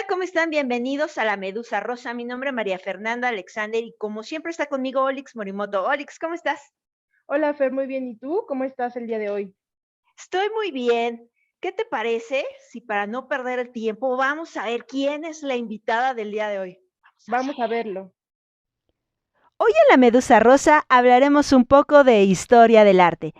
¿Cómo están? Bienvenidos a La Medusa Rosa. Mi nombre es María Fernanda Alexander y como siempre está conmigo Olix Morimoto. Olix, ¿cómo estás? Hola Fer, muy bien. ¿Y tú? ¿Cómo estás el día de hoy? Estoy muy bien. ¿Qué te parece si para no perder el tiempo vamos a ver quién es la invitada del día de hoy? Vamos a verlo. Hoy en La Medusa Rosa hablaremos un poco de historia del arte.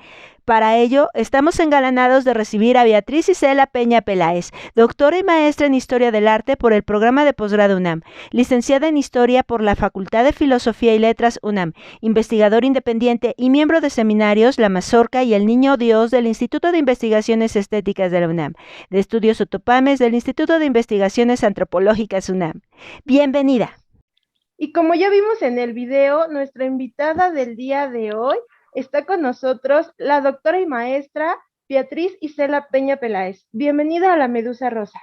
Para ello, estamos engalanados de recibir a Beatriz Isela Peña Peláez, doctora y maestra en Historia del Arte por el programa de posgrado UNAM, licenciada en Historia por la Facultad de Filosofía y Letras UNAM, investigador independiente y miembro de seminarios La Mazorca y El Niño Dios del Instituto de Investigaciones Estéticas de la UNAM, de Estudios Otopames del Instituto de Investigaciones Antropológicas UNAM. Bienvenida. Y como ya vimos en el video, nuestra invitada del día de hoy está con nosotros la doctora y maestra Beatriz Isela Peña Peláez. Bienvenida a La Medusa Rosa.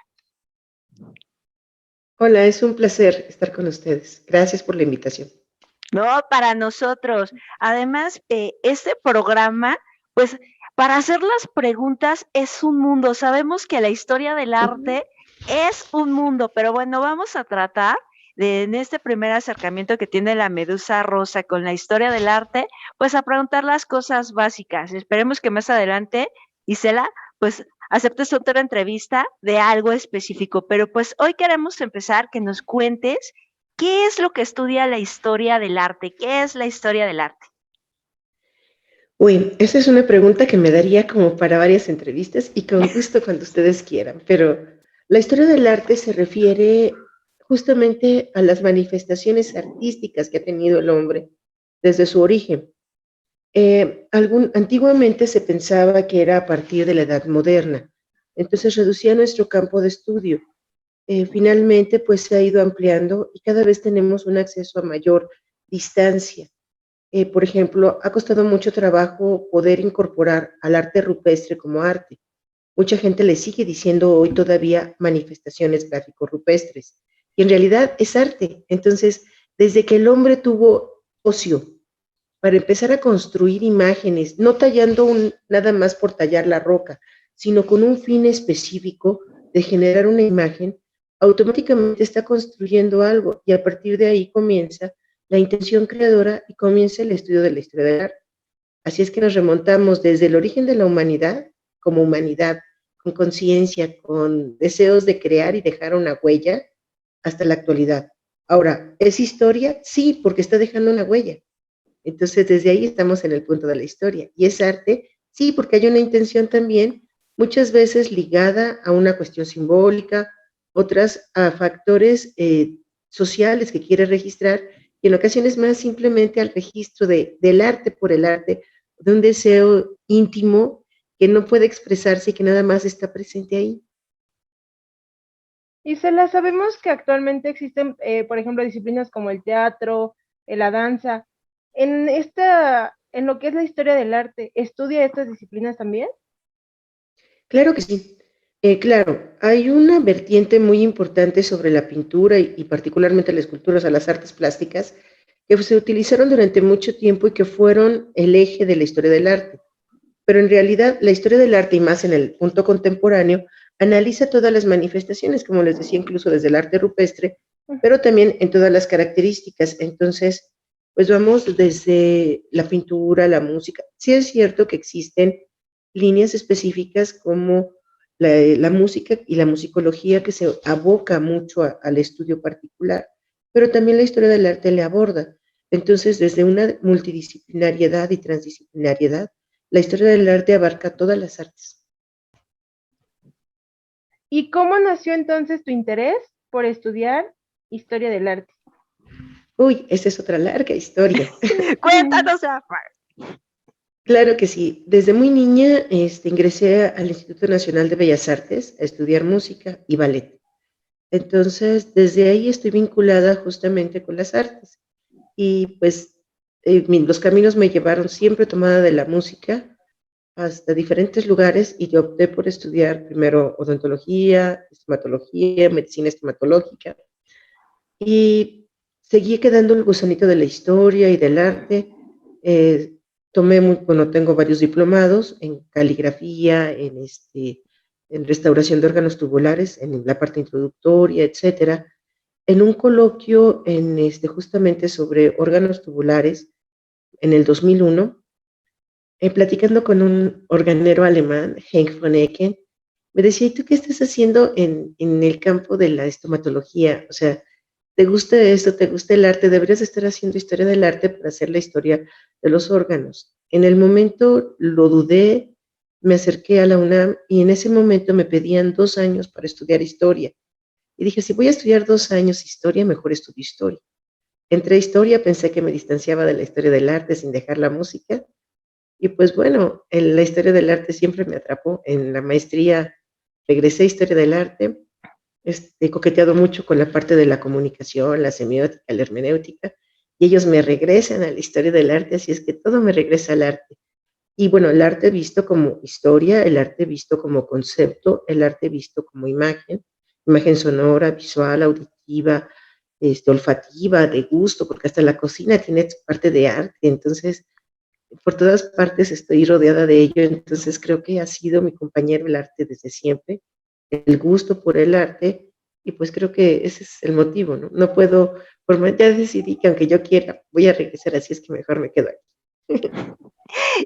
Hola, es un placer estar con ustedes. Gracias por la invitación. No, para nosotros. Además, este programa, pues, para hacer las preguntas es un mundo. Sabemos que la historia del arte es un mundo, pero bueno, vamos a tratar en este primer acercamiento que tiene la Medusa Rosa con la historia del arte, pues a preguntar las cosas básicas. Esperemos que más adelante, Isela, pues aceptes otra entrevista de algo específico, pero pues hoy queremos empezar que nos cuentes ¿qué es lo que estudia la historia del arte? ¿Qué es la historia del arte? Uy, esa es una pregunta que me daría como para varias entrevistas y con gusto cuando ustedes quieran, pero la historia del arte se refiere justamente a las manifestaciones artísticas que ha tenido el hombre desde su origen. Antiguamente se pensaba que era a partir de la Edad Moderna, entonces reducía nuestro campo de estudio. Finalmente, pues se ha ido ampliando y cada vez tenemos un acceso a mayor distancia. Por ejemplo, ha costado mucho trabajo poder incorporar al arte rupestre como arte. Mucha gente le sigue diciendo hoy todavía manifestaciones gráficos rupestres, y en realidad es arte. Entonces, desde que el hombre tuvo ocio para empezar a construir imágenes, no tallando nada más por tallar la roca, sino con un fin específico de generar una imagen, automáticamente está construyendo algo y a partir de ahí comienza la intención creadora y comienza el estudio de la historia del arte. Así es que nos remontamos desde el origen de la humanidad, como humanidad, con conciencia, con deseos de crear y dejar una huella, hasta la actualidad. Ahora, ¿es historia? Sí, porque está dejando una huella. Entonces, desde ahí estamos en el punto de la historia. ¿Y es arte? Sí, porque hay una intención también, muchas veces ligada a una cuestión simbólica, otras a factores sociales que quiere registrar, y en ocasiones más simplemente al registro del arte por el arte, de un deseo íntimo que no puede expresarse y que nada más está presente ahí. Isela, sabemos que actualmente existen, por ejemplo, disciplinas como el teatro, la danza. En lo que es la historia del arte, ¿estudia estas disciplinas también? Claro que sí. Claro, hay una vertiente muy importante sobre la pintura y particularmente la escultura, o sea, las artes plásticas, que se utilizaron durante mucho tiempo y que fueron el eje de la historia del arte. Pero en realidad la historia del arte, y más en el punto contemporáneo, analiza todas las manifestaciones, como les decía, incluso desde el arte rupestre, pero también en todas las características. Entonces, pues vamos desde la pintura, la música. Sí es cierto que existen líneas específicas como la música y la musicología que se aboca mucho al estudio particular, pero también la historia del arte le aborda. Entonces, desde una multidisciplinariedad y transdisciplinariedad, la historia del arte abarca todas las artes. ¿Y cómo nació entonces tu interés por estudiar historia del arte? Uy, esa es otra larga historia. Cuéntanos, Claro que sí. Desde muy niña ingresé al Instituto Nacional de Bellas Artes a estudiar música y ballet. Entonces, desde ahí estoy vinculada justamente con las artes. Y pues los caminos me llevaron siempre tomada de la música hasta diferentes lugares y yo opté por estudiar primero odontología, estomatología, medicina estomatológica y seguí quedando el gusanito de la historia y del arte. Tengo varios diplomados en caligrafía, en restauración de órganos tubulares, en la parte introductoria, etcétera, en un coloquio justamente sobre órganos tubulares en el 2001, platicando con un organero alemán, Henk von Ecken, me decía, ¿y tú qué estás haciendo en el campo de la estomatología? O sea, ¿te gusta esto? ¿Te gusta el arte? Deberías estar haciendo historia del arte para hacer la historia de los órganos. En el momento lo dudé, me acerqué a la UNAM y en ese momento me pedían 2 años para estudiar historia. Y dije, si voy a estudiar 2 años historia, mejor estudio historia. Entré a historia, pensé que me distanciaba de la historia del arte sin dejar la música. Y pues bueno, la historia del arte siempre me atrapó. En la maestría regresé a historia del arte. He coqueteado mucho con la parte de la comunicación, la semiótica, la hermenéutica, y ellos me regresan a la historia del arte, así es que todo me regresa al arte. Y bueno, el arte visto como historia, el arte visto como concepto, el arte visto como imagen, imagen sonora, visual, auditiva, olfativa, de gusto, porque hasta la cocina tiene parte de arte, entonces por todas partes estoy rodeada de ello, entonces creo que ha sido mi compañero el arte desde siempre, el gusto por el arte, y pues creo que ese es el motivo, ¿no? No puedo, ya decidí que aunque yo quiera, voy a regresar, así es que mejor me quedo aquí.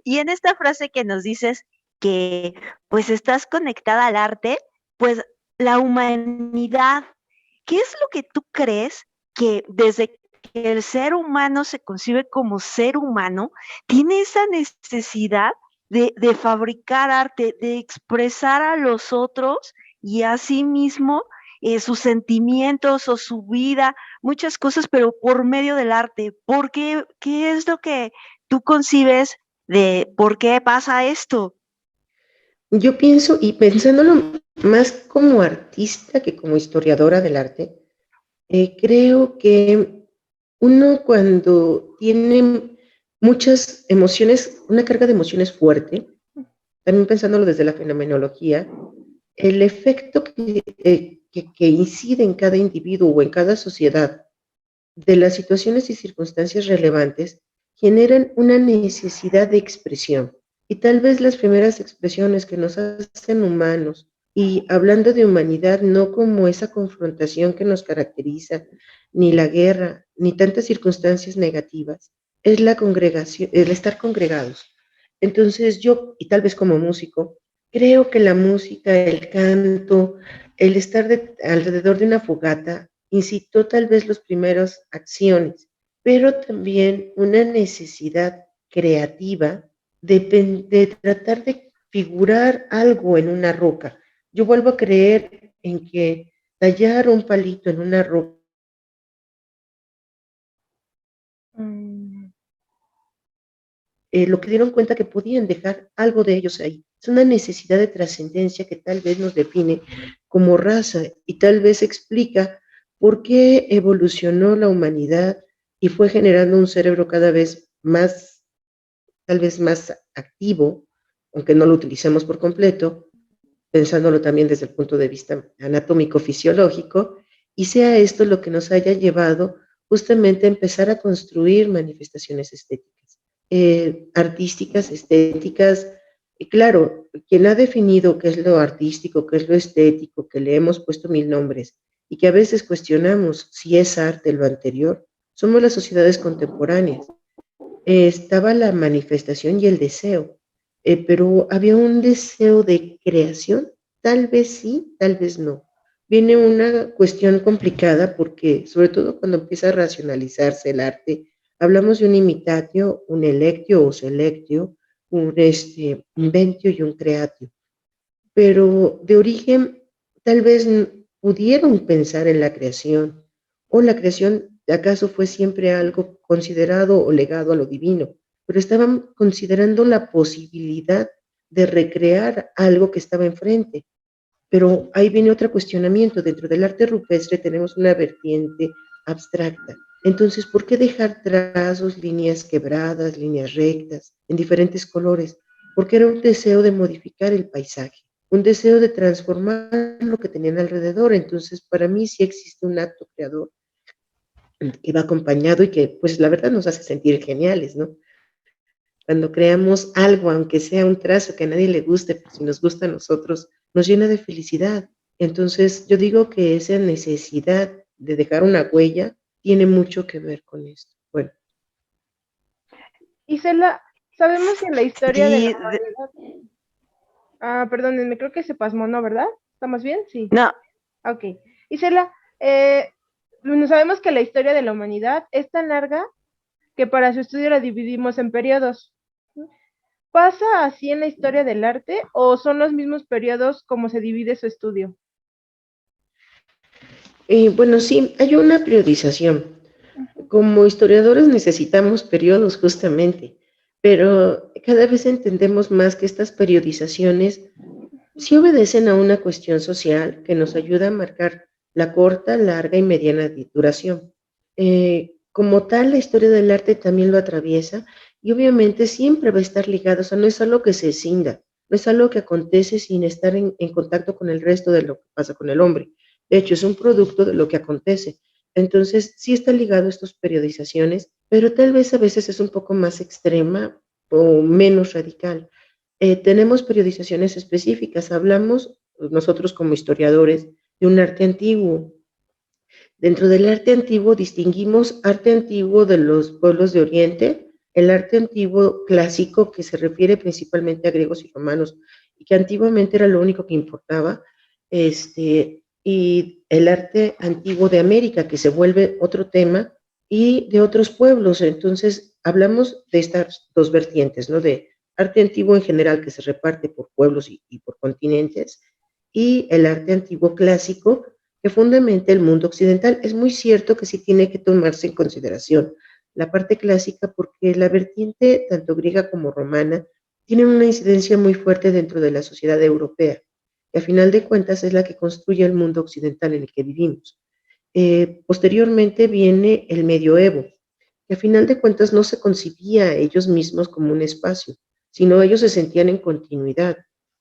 Y en esta frase que nos dices que pues estás conectada al arte, pues la humanidad, ¿qué es lo que tú crees que desde que el ser humano se concibe como ser humano, tiene esa necesidad de fabricar arte, de expresar a los otros y a sí mismo sus sentimientos o su vida, muchas cosas, pero por medio del arte? ¿Por qué? ¿Qué es lo que tú concibes de por qué pasa esto? Yo pienso, y pensándolo más como artista que como historiadora del arte, creo que uno cuando tiene muchas emociones, una carga de emociones fuerte, también pensándolo desde la fenomenología, el efecto que incide en cada individuo o en cada sociedad de las situaciones y circunstancias relevantes generan una necesidad de expresión. Y tal vez las primeras expresiones que nos hacen humanos, y hablando de humanidad no como esa confrontación que nos caracteriza, ni la guerra, ni tantas circunstancias negativas, es la congregación, el estar congregados. Entonces yo, y tal vez como músico, creo que la música, el canto, el estar alrededor de una fogata incitó tal vez las primeras acciones, pero también una necesidad creativa de tratar de figurar algo en una roca. Yo vuelvo a creer en que tallar un palito en una roca lo que dieron cuenta que podían dejar algo de ellos ahí. Es una necesidad de trascendencia que tal vez nos define como raza y tal vez explica por qué evolucionó la humanidad y fue generando un cerebro cada vez más, tal vez más activo, aunque no lo utilicemos por completo, pensándolo también desde el punto de vista anatómico-fisiológico, y sea esto lo que nos haya llevado justamente a empezar a construir manifestaciones estéticas, artísticas, estéticas. Y claro, quien ha definido qué es lo artístico, qué es lo estético, que le hemos puesto mil nombres y que a veces cuestionamos si es arte lo anterior, somos las sociedades contemporáneas. Estaba la manifestación y el deseo, pero había un deseo de creación, tal vez sí, tal vez no. Viene una cuestión complicada porque, sobre todo cuando empieza a racionalizarse el arte, hablamos de un imitatio, un electio o selectio, un inventio y un creatio. Pero de origen, tal vez pudieron pensar en la creación, o la creación acaso fue siempre algo considerado o legado a lo divino, pero estaban considerando la posibilidad de recrear algo que estaba enfrente. Pero ahí viene otro cuestionamiento. Dentro del arte rupestre tenemos una vertiente abstracta. Entonces, ¿por qué dejar trazos, líneas quebradas, líneas rectas, en diferentes colores? Porque era un deseo de modificar el paisaje, un deseo de transformar lo que tenían alrededor. Entonces, para mí sí existe un acto creador que va acompañado y que, pues, la verdad nos hace sentir geniales, ¿no? Cuando creamos algo, aunque sea un trazo que a nadie le guste, pero si nos gusta a nosotros, nos llena de felicidad. Entonces, yo digo que esa necesidad de dejar una huella tiene mucho que ver con esto. Bueno, Isela, sabemos que en la historia de la Sí, humanidad, perdónenme, creo que se pasmó, ¿no? ¿Verdad? ¿Estamos bien? Sí. no, Ok. Isela, no sabemos que la historia de la humanidad es tan larga que para su estudio la dividimos en periodos. ¿Pasa así en la historia del arte o son los mismos periodos como se divide su estudio? bueno, sí, hay una periodización. Como historiadores necesitamos periodos justamente, pero cada vez entendemos más que estas periodizaciones sí obedecen a una cuestión social que nos ayuda a marcar la corta, larga y mediana duración. Como tal, la historia del arte también lo atraviesa y obviamente siempre va a estar ligado, o sea, no es algo que se escinda, no es algo que acontece sin estar en contacto con el resto de lo que pasa con el hombre. De hecho, es un producto de lo que acontece. Entonces, sí está ligado a estas periodizaciones, pero tal vez a veces es un poco más extrema o menos radical. Tenemos periodizaciones específicas, hablamos nosotros como historiadores de un arte antiguo. Dentro del arte antiguo distinguimos arte antiguo de los pueblos de Oriente, el arte antiguo clásico que se refiere principalmente a griegos y romanos y que antiguamente era lo único que importaba, y el arte antiguo de América que se vuelve otro tema y de otros pueblos. Entonces hablamos de estas dos vertientes, ¿no? De arte antiguo en general que se reparte por pueblos y por continentes y el arte antiguo clásico que fundamenta el mundo occidental. Es muy cierto que sí tiene que tomarse en consideración la parte clásica porque la vertiente, tanto griega como romana, tienen una incidencia muy fuerte dentro de la sociedad europea, que a final de cuentas es la que construye el mundo occidental en el que vivimos. Posteriormente viene el medioevo, que a final de cuentas no se concibía a ellos mismos como un espacio, sino ellos se sentían en continuidad.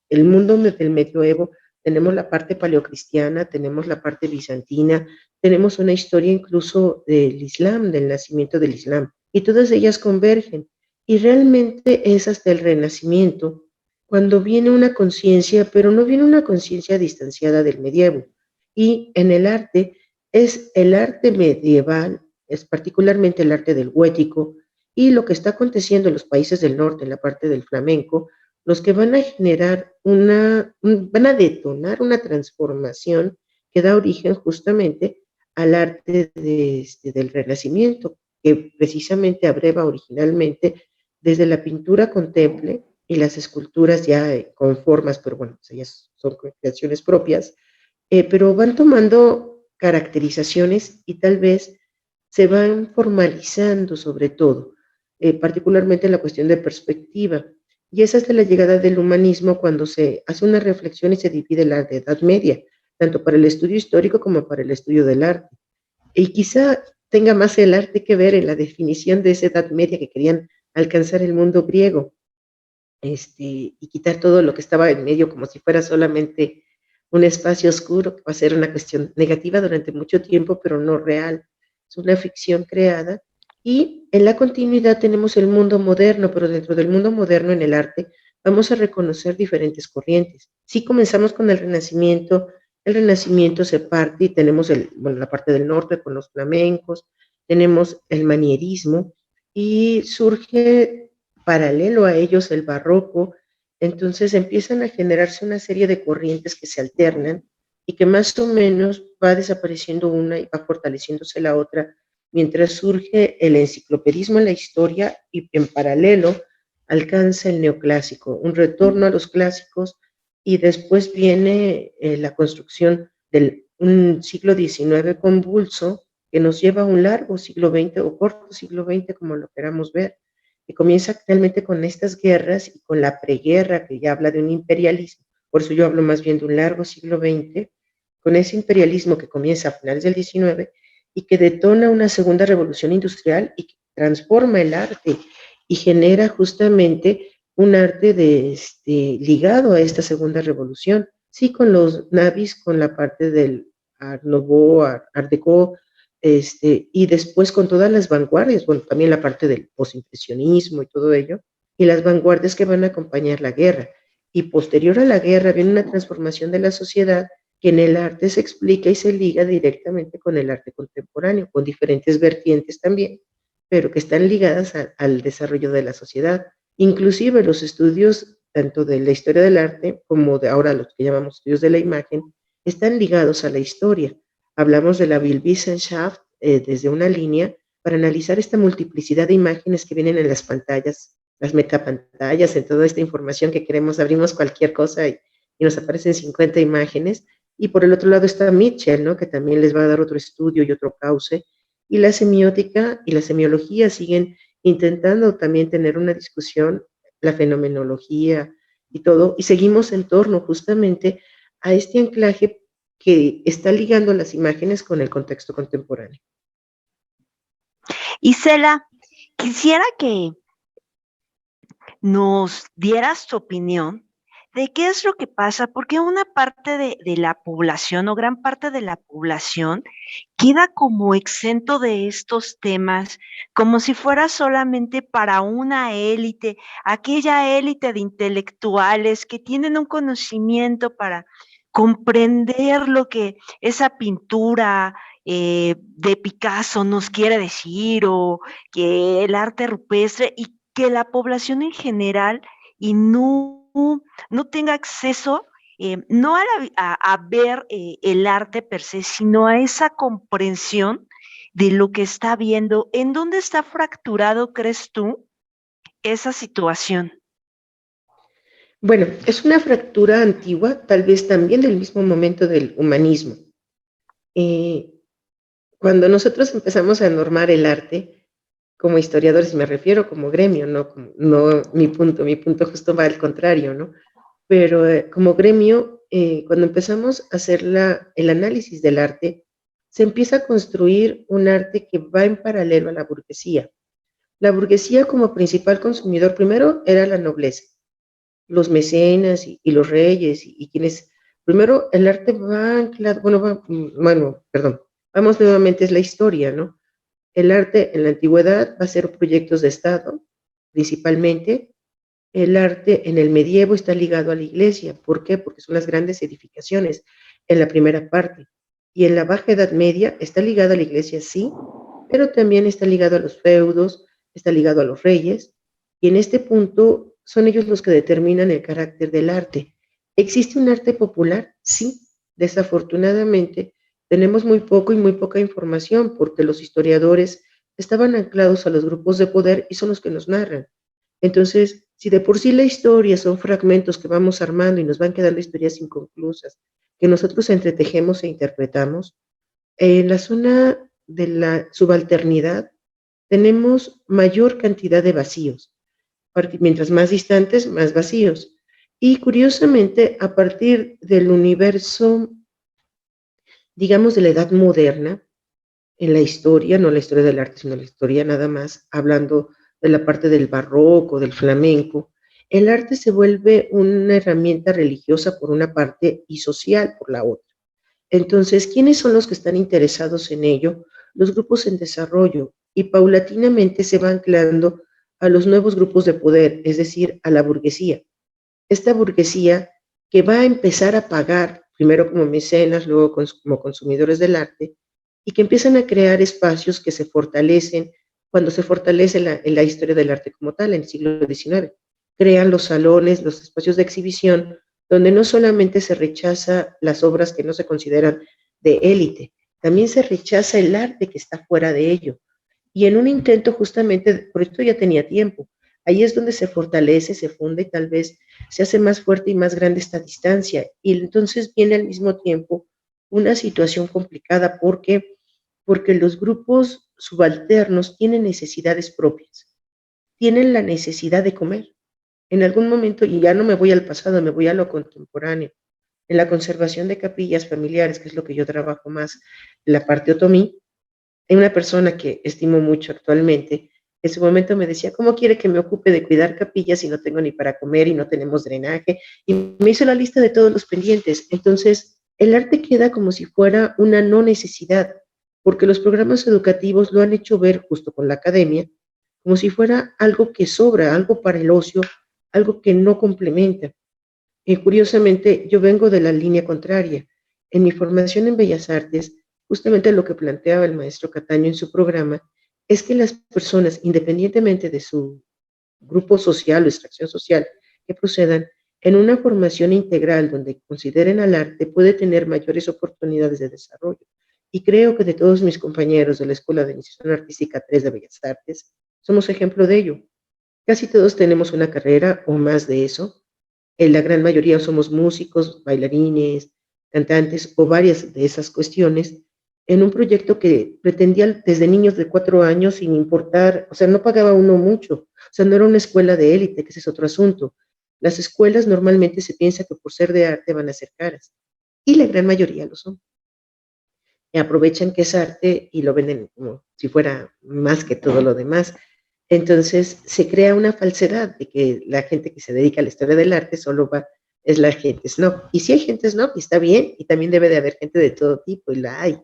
El mundo del medioevo, tenemos la parte paleocristiana, tenemos la parte bizantina, tenemos una historia incluso del Islam, del nacimiento del Islam, y todas ellas convergen. Y realmente es hasta el Renacimiento cuando viene una conciencia, pero no viene una conciencia distanciada del medievo. Y en el arte es el arte medieval, es particularmente el arte del gótico, y lo que está aconteciendo en los países del norte, en la parte del flamenco, los que van a generar van a detonar una transformación que da origen justamente al arte del Renacimiento, que precisamente abreva originalmente desde la pintura con temple y las esculturas ya con formas, pero bueno, pues ellas son creaciones propias, pero van tomando caracterizaciones y tal vez se van formalizando sobre todo, particularmente en la cuestión de perspectiva. Y esa es de la llegada del humanismo cuando se hace una reflexión y se divide la Edad Media, tanto para el estudio histórico como para el estudio del arte. Y quizá tenga más el arte que ver en la definición de esa Edad Media que querían alcanzar el mundo griego, y quitar todo lo que estaba en medio como si fuera solamente un espacio oscuro, que va a ser una cuestión negativa durante mucho tiempo, pero no real. Es una ficción creada. Y en la continuidad tenemos el mundo moderno, pero dentro del mundo moderno en el arte vamos a reconocer diferentes corrientes. Si comenzamos con el Renacimiento se parte y tenemos la parte del norte con los flamencos, tenemos el manierismo y surge paralelo a ellos el barroco, entonces empiezan a generarse una serie de corrientes que se alternan y que más o menos va desapareciendo una y va fortaleciéndose la otra, mientras surge el enciclopedismo en la historia y en paralelo alcanza el neoclásico, un retorno a los clásicos y después viene la construcción de un siglo XIX convulso que nos lleva a un largo siglo XX o corto siglo XX, como lo queramos ver, que comienza realmente con estas guerras y con la preguerra, que ya habla de un imperialismo, por eso yo hablo más bien de un largo siglo XX, con ese imperialismo que comienza a finales del XIX y que detona una segunda revolución industrial y que transforma el arte y genera justamente un arte ligado a esta segunda revolución. Sí, con los navis, con la parte del Art Nouveau, Art Deco, y después con todas las vanguardias, bueno, también la parte del postimpresionismo y todo ello, y las vanguardias que van a acompañar la guerra. Y posterior a la guerra viene una transformación de la sociedad que en el arte se explica y se liga directamente con el arte contemporáneo, con diferentes vertientes también, pero que están ligadas al desarrollo de la sociedad. Inclusive los estudios tanto de la historia del arte como de ahora los que llamamos estudios de la imagen están ligados a la historia. Hablamos de la Bildwissenschaft desde una línea para analizar esta multiplicidad de imágenes que vienen en las pantallas, las metapantallas, en toda esta información que queremos, abrimos cualquier cosa y nos aparecen 50 imágenes. Y por el otro lado está Mitchell, ¿no? Que también les va a dar otro estudio y otro cauce. Y la semiótica y la semiología siguen intentando también tener una discusión, la fenomenología y todo, y seguimos en torno justamente a este anclaje que está ligando las imágenes con el contexto contemporáneo. Isela, quisiera que nos dieras tu opinión de qué es lo que pasa, porque una parte de la población o gran parte de la población queda como exento de estos temas, como si fuera solamente para una élite, aquella élite de intelectuales que tienen un conocimiento para comprender lo que esa pintura de Picasso nos quiere decir, o que el arte rupestre, y que la población en general y no tenga acceso no a ver el arte per se, sino a esa comprensión de lo que está viendo. ¿En dónde está fracturado, crees tú, esa situación? Bueno, es una fractura antigua, tal vez también del mismo momento del humanismo. Cuando nosotros empezamos a normar el arte, como historiadores, me refiero como gremio, no mi punto justo va al contrario, ¿no? Pero como gremio, cuando empezamos a hacer el análisis del arte, se empieza a construir un arte que va en paralelo a la burguesía. La burguesía como principal consumidor primero era la nobleza, los mecenas y los reyes y quienes, primero el arte va anclado, perdón, vamos nuevamente, es la historia, ¿no? El arte en la antigüedad va a ser proyectos de Estado, principalmente. El arte en el medievo está ligado a la iglesia. ¿Por qué? Porque son las grandes edificaciones en la primera parte. Y en la Baja Edad Media está ligado a la iglesia, sí, pero también está ligado a los feudos, está ligado a los reyes. Y en este punto son ellos los que determinan el carácter del arte. ¿Existe un arte popular? Sí. Desafortunadamente, tenemos muy poco y muy poca información porque los historiadores estaban anclados a los grupos de poder y son los que nos narran. Entonces, si de por sí la historia son fragmentos que vamos armando y nos van quedando historias inconclusas, que nosotros entretejemos e interpretamos, en la zona de la subalternidad tenemos mayor cantidad de vacíos. Mientras más distantes, más vacíos. Y curiosamente, a partir del universo, digamos, de la edad moderna, en la historia, no la historia del arte, sino la historia nada más, hablando de la parte del barroco, del flamenco, el arte se vuelve una herramienta religiosa por una parte y social por la otra. Entonces, ¿quiénes son los que están interesados en ello? Los grupos en desarrollo, y paulatinamente se va anclando a los nuevos grupos de poder, es decir, a la burguesía. Esta burguesía que va a empezar a pagar, primero como mecenas, luego como consumidores del arte, y que empiezan a crear espacios que se fortalecen cuando se fortalece la historia del arte como tal en el siglo XIX. Crean los salones, los espacios de exhibición, donde no solamente se rechaza las obras que no se consideran de élite, también se rechaza el arte que está fuera de ello. Y en un intento justamente, por esto ya tenía tiempo, ahí es donde se fortalece, se funde y tal vez se hace más fuerte y más grande esta distancia. Y entonces viene al mismo tiempo una situación complicada porque los grupos subalternos tienen necesidades propias, tienen la necesidad de comer. En algún momento, y ya no me voy al pasado, me voy a lo contemporáneo, en la conservación de capillas familiares, que es lo que yo trabajo más, la parte otomí, hay una persona que estimo mucho actualmente, en su momento me decía, ¿cómo quiere que me ocupe de cuidar capillas si no tengo ni para comer y no tenemos drenaje? Y me hizo la lista de todos los pendientes. Entonces, el arte queda como si fuera una no necesidad, porque los programas educativos lo han hecho ver justo con la academia como si fuera algo que sobra, algo para el ocio, algo que no complementa. Curiosamente, yo vengo de la línea contraria. En mi formación en Bellas Artes, justamente lo que planteaba el maestro Cataño en su programa es que las personas, independientemente de su grupo social o extracción social, que procedan en una formación integral donde consideren al arte, puede tener mayores oportunidades de desarrollo. Y creo que de todos mis compañeros de la Escuela de Iniciación Artística 3 de Bellas Artes, somos ejemplo de ello. Casi todos tenemos una carrera o más de eso. En la gran mayoría somos músicos, bailarines, cantantes o varias de esas cuestiones en un proyecto que pretendía desde niños de 4 años sin importar, o sea, no pagaba uno mucho, o sea, no era una escuela de élite, que ese es otro asunto. Las escuelas normalmente se piensa que por ser de arte van a ser caras y la gran mayoría lo son. Y aprovechan que es arte y lo venden como si fuera más que todo lo demás. Entonces se crea una falsedad de que la gente que se dedica a la historia del arte solo va, es la gente snob. Y si hay gente snob, y está bien, y también debe de haber gente de todo tipo, y la hay.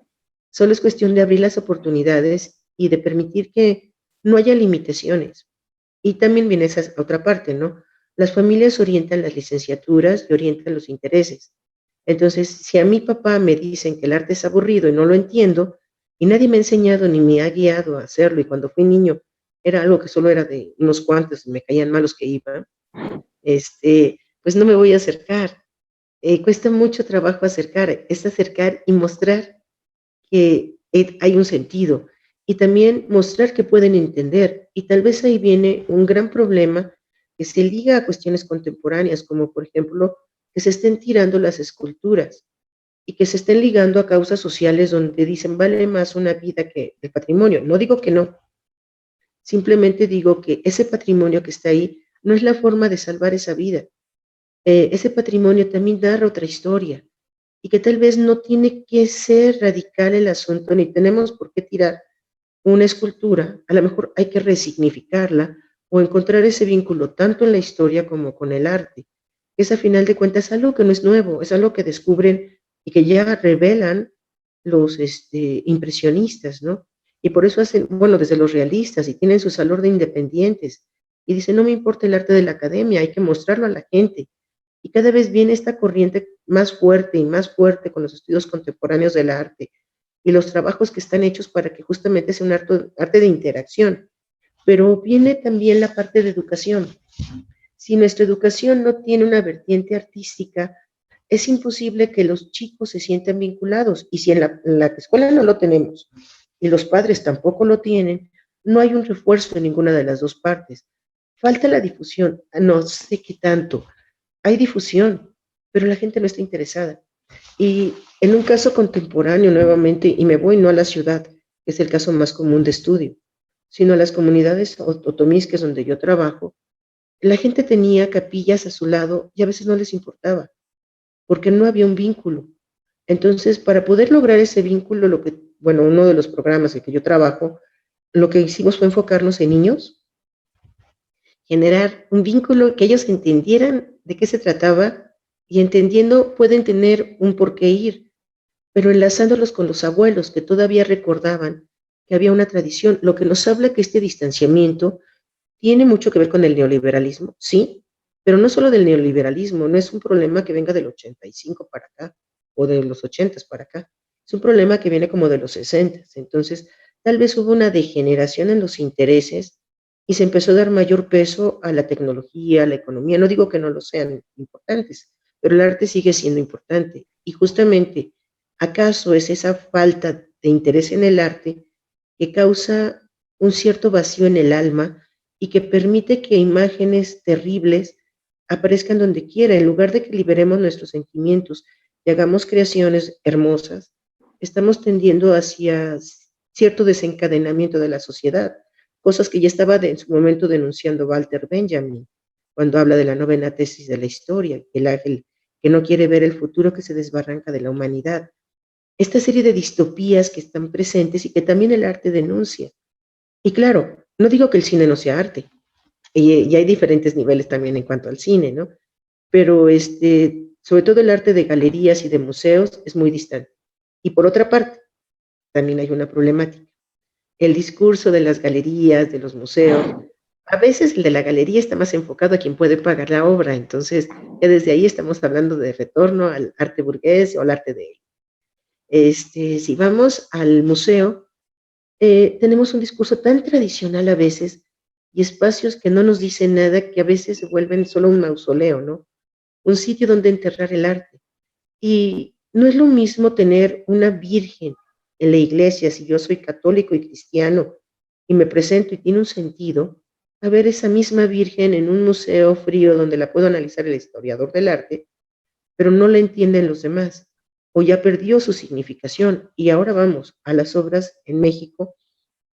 Solo es cuestión de abrir las oportunidades y de permitir que no haya limitaciones. Y también viene esa otra parte, ¿no? Las familias orientan las licenciaturas y orientan los intereses. Entonces, si a mi papá me dicen que el arte es aburrido y no lo entiendo, y nadie me ha enseñado ni me ha guiado a hacerlo, y cuando fui niño era algo que solo era de unos cuantos, y me caían malos que iban, pues no me voy a acercar. Cuesta mucho trabajo acercar, es acercar y mostrar que hay un sentido, y también mostrar que pueden entender, y tal vez ahí viene un gran problema que se liga a cuestiones contemporáneas, como por ejemplo, que se estén tirando las esculturas y que se estén ligando a causas sociales donde dicen vale más una vida que el patrimonio. No digo que no, simplemente digo que ese patrimonio que está ahí no es la forma de salvar esa vida. Ese patrimonio también narra otra historia y que tal vez no tiene que ser radical el asunto, ni tenemos por qué tirar una escultura, a lo mejor hay que resignificarla o encontrar ese vínculo tanto en la historia como con el arte. Es a final de cuentas algo que no es nuevo, es algo que descubren y que ya revelan los impresionistas, ¿no? Y por eso hacen, bueno, desde los realistas y tienen su salón de independientes y dicen, no me importa el arte de la academia, hay que mostrarlo a la gente. Y cada vez viene esta corriente más fuerte y más fuerte con los estudios contemporáneos del arte y los trabajos que están hechos para que justamente sea un arte de interacción. Pero viene también la parte de educación. Si nuestra educación no tiene una vertiente artística, es imposible que los chicos se sientan vinculados. Y si en la escuela no lo tenemos y los padres tampoco lo tienen, no hay un refuerzo en ninguna de las dos partes. Falta la difusión, no sé qué tanto. Hay difusión, pero la gente no está interesada. Y en un caso contemporáneo, nuevamente, y me voy no a la ciudad, que es el caso más común de estudio, sino a las comunidades otomíes, donde yo trabajo, la gente tenía capillas a su lado y a veces no les importaba, porque no había un vínculo. Entonces, para poder lograr ese vínculo, bueno, uno de los programas en que yo trabajo, lo que hicimos fue enfocarnos en niños, generar un vínculo que ellos entendieran de qué se trataba y entendiendo pueden tener un por qué ir, pero enlazándolos con los abuelos que todavía recordaban que había una tradición, lo que nos habla que este distanciamiento tiene mucho que ver con el neoliberalismo, sí, pero no solo del neoliberalismo, no es un problema que venga del 85 para acá o de los 80 para acá, es un problema que viene como de los 60. Entonces, tal vez hubo una degeneración en los intereses y se empezó a dar mayor peso a la tecnología, a la economía. No digo que no lo sean importantes, pero el arte sigue siendo importante. Y justamente, ¿acaso es esa falta de interés en el arte que causa un cierto vacío en el alma y que permite que imágenes terribles aparezcan donde quiera, en lugar de que liberemos nuestros sentimientos y hagamos creaciones hermosas? Estamos tendiendo hacia cierto desencadenamiento de la sociedad, cosas que ya estaba en su momento denunciando Walter Benjamin, cuando habla de la novena tesis de la historia, el ángel que no quiere ver el futuro que se desbarranca de la humanidad. Esta serie de distopías que están presentes y que también el arte denuncia. Y claro, no digo que el cine no sea arte, y hay diferentes niveles también en cuanto al cine, ¿no? Pero sobre todo el arte de galerías y de museos es muy distante. Y por otra parte, también hay una problemática. el discurso de las galerías, de los museos. A veces el de la galería está más enfocado a quien puede pagar la obra, entonces ya desde ahí estamos hablando de retorno al arte burgués o al arte de él. Si vamos al museo, tenemos un discurso tan tradicional a veces y espacios que no nos dicen nada, que a veces se vuelven solo un mausoleo, ¿no? Un sitio donde enterrar el arte. Y no es lo mismo tener una virgen en la iglesia, si yo soy católico y cristiano y me presento y tiene un sentido, a ver esa misma virgen en un museo frío donde la puedo analizar el historiador del arte, pero no la entienden los demás, o ya perdió su significación. Y ahora vamos a las obras en México,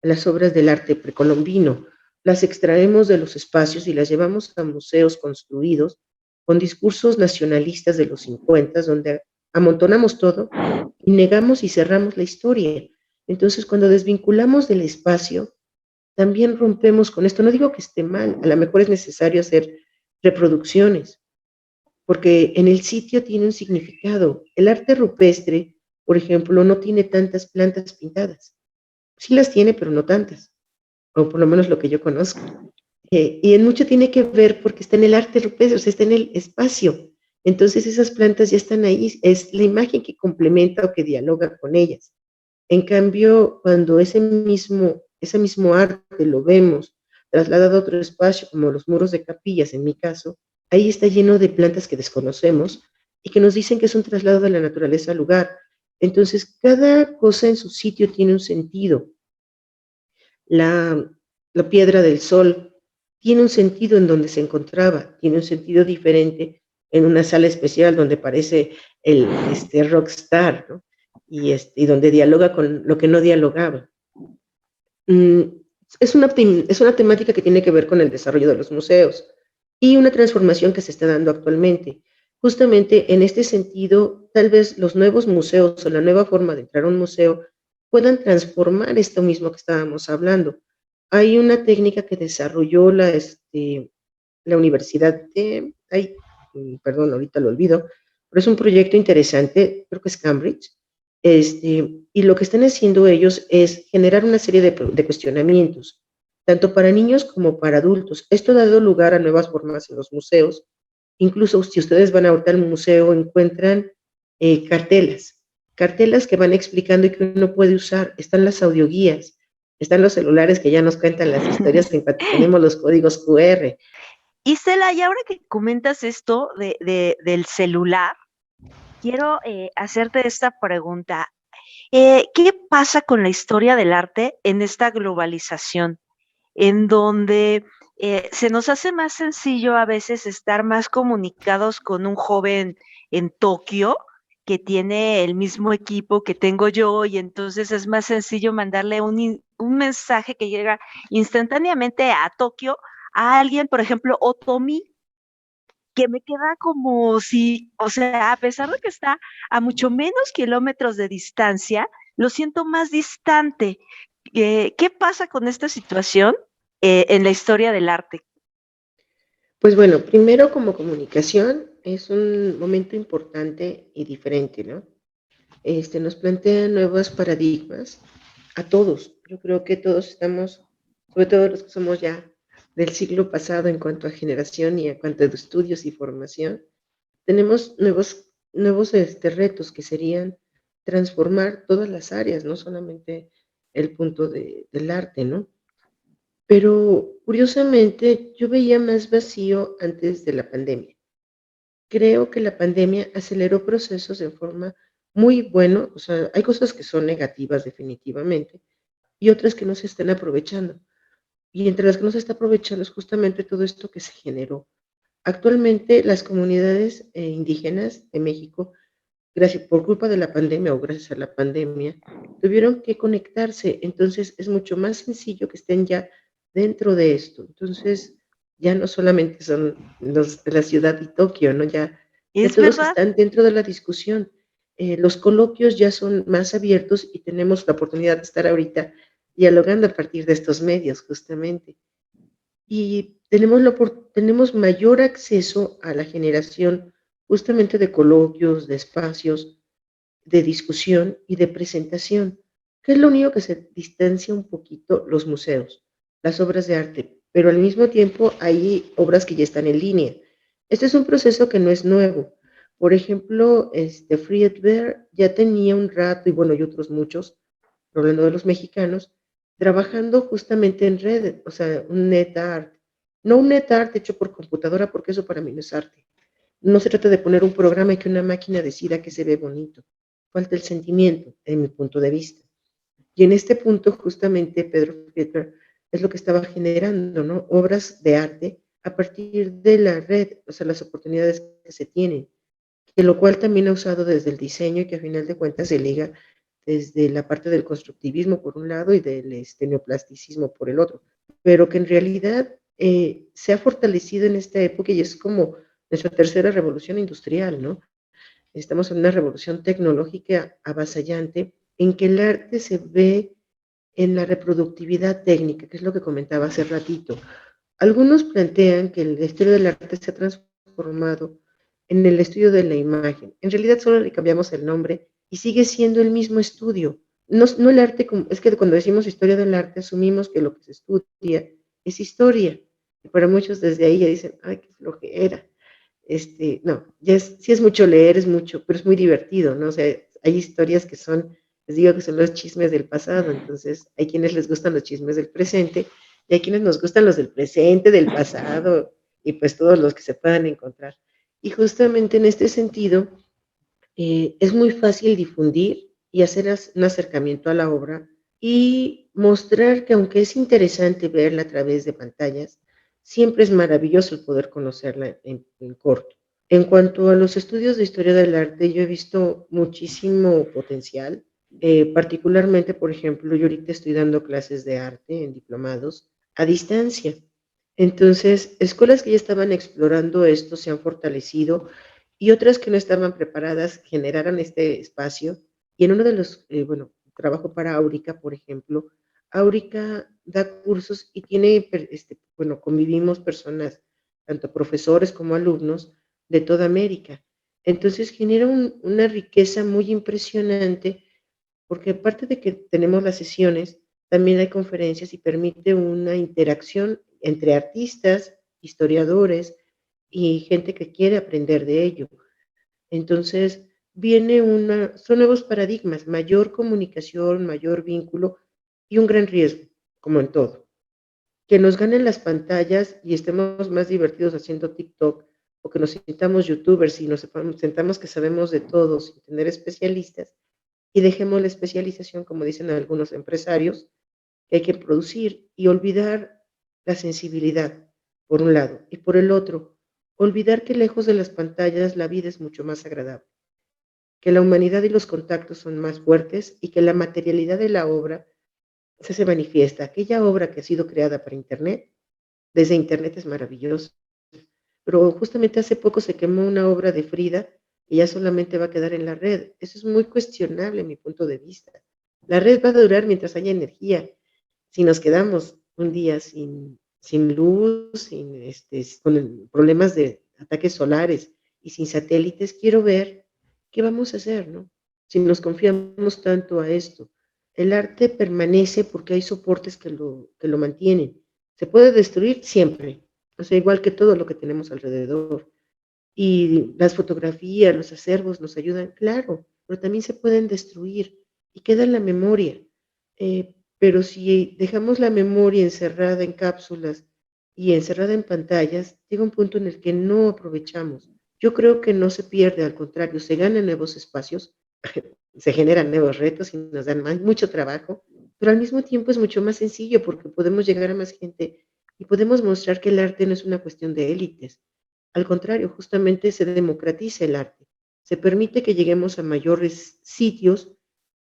a las obras del arte precolombino, las extraemos de los espacios y las llevamos a museos construidos con discursos nacionalistas de los 50, donde amontonamos todo y negamos y cerramos la historia. Entonces, cuando desvinculamos del espacio, también rompemos con esto. No digo que esté mal, a lo mejor es necesario hacer reproducciones, porque en el sitio tiene un significado. El arte rupestre, por ejemplo, no tiene tantas plantas pintadas. Sí las tiene, pero no tantas, o por lo menos lo que yo conozco. Y en mucho tiene que ver porque está en el arte rupestre, o sea, está en el espacio. Entonces esas plantas ya están ahí, es la imagen que complementa o que dialoga con ellas. En cambio, cuando ese mismo arte lo vemos trasladado a otro espacio, como los muros de capillas, en mi caso, ahí está lleno de plantas que desconocemos y que nos dicen que es un traslado de la naturaleza al lugar. Entonces, cada cosa en su sitio tiene un sentido. La, la piedra del sol tiene un sentido en donde se encontraba, tiene un sentido diferente en una sala especial donde parece el rockstar, ¿no? Y donde dialoga con lo que no dialogaba. Mm, es una temática que tiene que ver con el desarrollo de los museos y una transformación que se está dando actualmente. Justamente en este sentido, tal vez los nuevos museos o la nueva forma de entrar a un museo puedan transformar esto mismo que estábamos hablando. Hay una técnica que desarrolló la Universidad perdón, ahorita lo olvido, pero es un proyecto interesante, creo que es Cambridge, y lo que están haciendo ellos es generar una serie de cuestionamientos, tanto para niños como para adultos. Esto ha dado lugar a nuevas formas en los museos. Incluso si ustedes van ahorita al museo, encuentran cartelas que van explicando y que uno puede usar. Están las audioguías, están los celulares que ya nos cuentan las historias en cuanto tenemos los códigos QR. Isela, y ahora que comentas esto del celular, quiero hacerte esta pregunta. ¿Qué pasa con la historia del arte en esta globalización, en donde se nos hace más sencillo a veces estar más comunicados con un joven en Tokio que tiene el mismo equipo que tengo yo, y entonces es más sencillo mandarle un mensaje que llega instantáneamente a Tokio a alguien, por ejemplo, Otomi, que me queda como si, o sea, a pesar de que está a mucho menos kilómetros de distancia, lo siento más distante. ¿Qué pasa con esta situación en la historia del arte? Pues bueno, primero como comunicación es un momento importante y diferente, ¿no? Nos plantea nuevos paradigmas a todos. Yo creo que todos estamos, sobre todo los que somos ya del siglo pasado en cuanto a generación y en cuanto a estudios y formación, tenemos nuevos retos que serían transformar todas las áreas, no solamente el punto del arte, ¿no? Pero curiosamente yo veía más vacío antes de la pandemia. Creo que la pandemia aceleró procesos de forma muy buena, o sea, hay cosas que son negativas definitivamente y otras que no se están aprovechando. Y entre las que no se está aprovechando es justamente todo esto que se generó. Actualmente las comunidades indígenas de México, gracias por culpa de la pandemia o gracias a la pandemia, tuvieron que conectarse. Entonces es mucho más sencillo que estén ya dentro de esto. Entonces ya no solamente son los de la ciudad y Tokio, ¿no? Ya ¿Es todos verdad? están dentro de la discusión. Los coloquios ya son más abiertos y tenemos la oportunidad de estar ahorita dialogando a partir de estos medios, justamente. Y tenemos mayor acceso a la generación justamente de coloquios, de espacios, de discusión y de presentación. ¿Qué es lo único que se distancia un poquito? Los museos, las obras de arte, pero al mismo tiempo hay obras que ya están en línea. Este es un proceso que no es nuevo. Por ejemplo, Friedberg ya tenía un rato, y bueno, y otros muchos, hablando de los mexicanos, trabajando justamente en red, o sea, un NetArt. No un NetArt hecho por computadora, porque eso para mí no es arte. No se trata de poner un programa y que una máquina decida que se ve bonito. Falta el sentimiento, en mi punto de vista. Y en este punto, justamente, Pedro Friedberg es lo que estaba generando, ¿no? Obras de arte a partir de la red, o sea, las oportunidades que se tienen, que lo cual también ha usado desde el diseño y que a final de cuentas se liga desde la parte del constructivismo por un lado y del neoplasticismo por el otro, pero que en realidad se ha fortalecido en esta época y es como nuestra tercera revolución industrial, ¿no? Estamos en una revolución tecnológica avasallante en que el arte se ve en la reproductividad técnica, que es lo que comentaba hace ratito. Algunos plantean que el estudio del arte se ha transformado en el estudio de la imagen. En realidad solo le cambiamos el nombre y sigue siendo el mismo estudio. No, no el arte, es que cuando decimos historia del arte asumimos que lo que se estudia es historia. Y para muchos desde ahí ya dicen, ay, qué flojera. No, sí es mucho leer, es mucho, pero es muy divertido, ¿no? O sea, hay historias que son, les digo que son los chismes del pasado, entonces hay quienes les gustan los chismes del presente y hay quienes nos gustan los del presente, del pasado y pues todos los que se puedan encontrar. Y justamente en este sentido, es muy fácil difundir y hacer un acercamiento a la obra y mostrar que aunque es interesante verla a través de pantallas, siempre es maravilloso el poder conocerla en corto. En cuanto a los estudios de historia del arte, yo he visto muchísimo potencial, particularmente, por ejemplo, yo ahorita estoy dando clases de arte en diplomados a distancia. Entonces, escuelas que ya estaban explorando esto se han fortalecido y otras que no estaban preparadas generaron este espacio. Y en uno de los, trabajo para Áurica, por ejemplo, Áurica da cursos y tiene, convivimos personas, tanto profesores como alumnos, de toda América. Entonces genera una riqueza muy impresionante porque aparte de que tenemos las sesiones, también hay conferencias y permite una interacción entre artistas, historiadores y gente que quiere aprender de ello. Entonces, son nuevos paradigmas, mayor comunicación, mayor vínculo y un gran riesgo, como en todo. Que nos ganen las pantallas y estemos más divertidos haciendo TikTok o que nos sintamos youtubers y nos sentamos que sabemos de todo sin tener especialistas y dejemos la especialización, como dicen algunos empresarios, que hay que producir y olvidar la sensibilidad, por un lado, y por el otro, olvidar que lejos de las pantallas la vida es mucho más agradable, que la humanidad y los contactos son más fuertes y que la materialidad de la obra se manifiesta. Aquella obra que ha sido creada para Internet, desde Internet es maravillosa, pero justamente hace poco se quemó una obra de Frida y ya solamente va a quedar en la red. Eso es muy cuestionable en mi punto de vista. La red va a durar mientras haya energía. Si nos quedamos un día sin luz, con problemas de ataques solares y sin satélites, quiero ver qué vamos a hacer, ¿no? Si nos confiamos tanto a esto. El arte permanece porque hay soportes que lo mantienen. Se puede destruir siempre, o sea, igual que todo lo que tenemos alrededor. Y las fotografías, los acervos nos ayudan, claro, pero también se pueden destruir y queda en la memoria. Pero si dejamos la memoria encerrada en cápsulas y encerrada en pantallas, llega un punto en el que no aprovechamos. Yo creo que no se pierde, al contrario, se ganan nuevos espacios, se generan nuevos retos y nos dan mucho trabajo, pero al mismo tiempo es mucho más sencillo porque podemos llegar a más gente y podemos mostrar que el arte no es una cuestión de élites. Al contrario, justamente se democratiza el arte, se permite que lleguemos a mayores sitios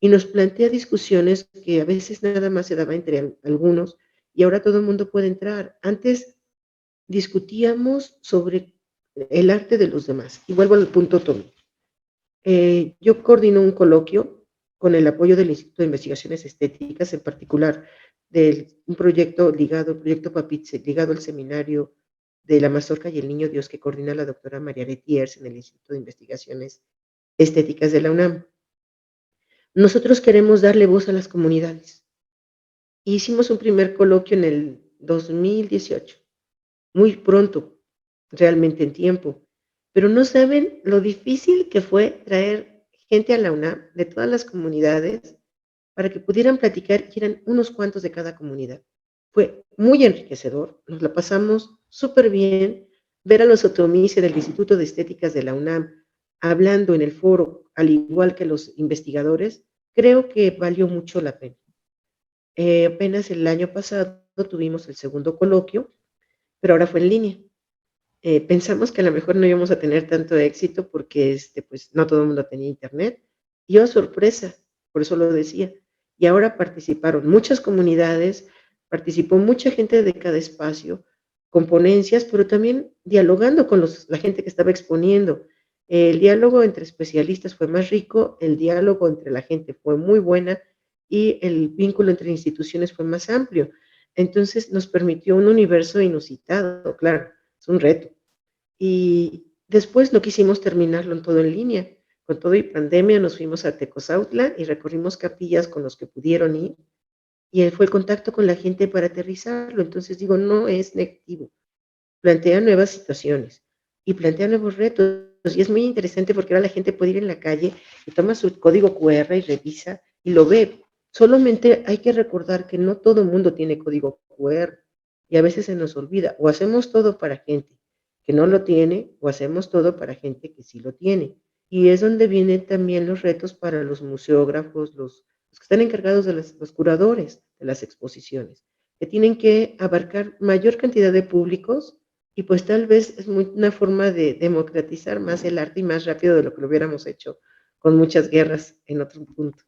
y nos plantea discusiones que a veces nada más se daba entre algunos y ahora todo el mundo puede entrar. Antes discutíamos sobre el arte de los demás. Y vuelvo al punto, Tommy. Yo coordino un coloquio con el apoyo del Instituto de Investigaciones Estéticas, en particular de un proyecto ligado, el proyecto Papitze, ligado al seminario de la Mazorca y el Niño Dios que coordina la doctora María Letiers en el Instituto de Investigaciones Estéticas de la UNAM. Nosotros queremos darle voz a las comunidades. Hicimos un primer coloquio en el 2018, muy pronto, realmente en tiempo, pero no saben lo difícil que fue traer gente a la UNAM de todas las comunidades para que pudieran platicar y eran unos cuantos de cada comunidad. Fue muy enriquecedor, nos la pasamos súper bien, ver a los otomis del Instituto de Estéticas de la UNAM hablando en el foro, al igual que los investigadores, creo que valió mucho la pena. Apenas el año pasado tuvimos el segundo coloquio, pero ahora fue en línea. Pensamos que a lo mejor no íbamos a tener tanto éxito porque pues, no todo el mundo tenía internet. Y oh, sorpresa, por eso lo decía. Y ahora participaron muchas comunidades, participó mucha gente de cada espacio, con ponencias, pero también dialogando con la gente que estaba exponiendo. El diálogo entre especialistas fue más rico, el diálogo entre la gente fue muy buena y el vínculo entre instituciones fue más amplio. Entonces nos permitió un universo inusitado, claro, es un reto. Y después no quisimos terminarlo en todo en línea. Con todo y pandemia nos fuimos a Tecozautla y recorrimos capillas con los que pudieron ir. Y fue el contacto con la gente para aterrizarlo. Entonces digo, no es negativo. Plantea nuevas situaciones y plantea nuevos retos. Y es muy interesante porque ahora la gente puede ir en la calle y toma su código QR y revisa y lo ve. Solamente hay que recordar que no todo el mundo tiene código QR y a veces se nos olvida. O hacemos todo para gente que no lo tiene o hacemos todo para gente que sí lo tiene. Y es donde vienen también los retos para los museógrafos, los que están encargados de los curadores de las exposiciones, que tienen que abarcar mayor cantidad de públicos y pues tal vez es una forma de democratizar más el arte y más rápido de lo que lo hubiéramos hecho con muchas guerras en otro punto.